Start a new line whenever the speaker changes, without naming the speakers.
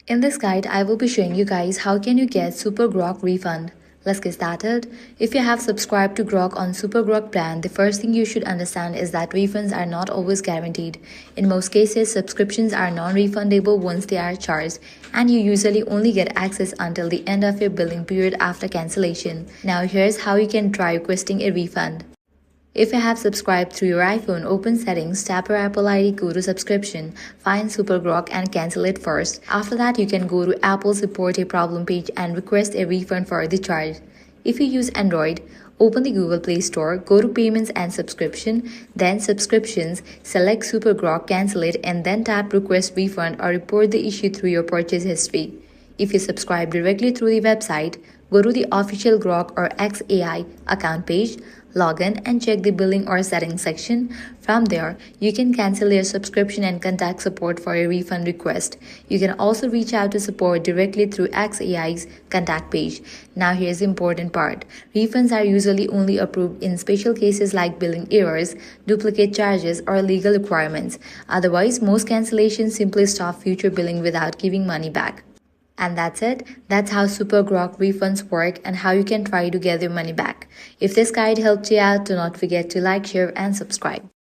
In this guide, I will be showing you guys how can you get Super Grok refund. Let's get started. If you have subscribed to Grok on Super Grok plan, the first thing you should understand is that refunds are not always guaranteed. In most cases, subscriptions are non-refundable once they are charged, and you usually only get access until the end of your billing period after cancellation. Now here's how you can try requesting a refund. If you have subscribed through your iPhone, open Settings, tap your Apple ID, go to Subscription, find SuperGrok and cancel it first. After that, you can go to Apple's Report a Problem page and request a refund for the charge. If you use Android, open the Google Play Store, go to Payments and Subscription, then Subscriptions, select SuperGrok, cancel it, and then tap Request Refund or report the issue through your purchase history. If you subscribe directly through the website, go to the official Grok or XAI account page, log in and check the billing or settings section. From there, you can cancel your subscription and contact support for a refund request. You can also reach out to support directly through XAI's contact page. Now here's the important part. Refunds are usually only approved in special cases like billing errors, duplicate charges, or legal requirements. Otherwise, most cancellations simply stop future billing without giving money back. And that's it. That's how Super Grok refunds work and how you can try to get your money back. If this guide helped you out, do not forget to like, share, and subscribe.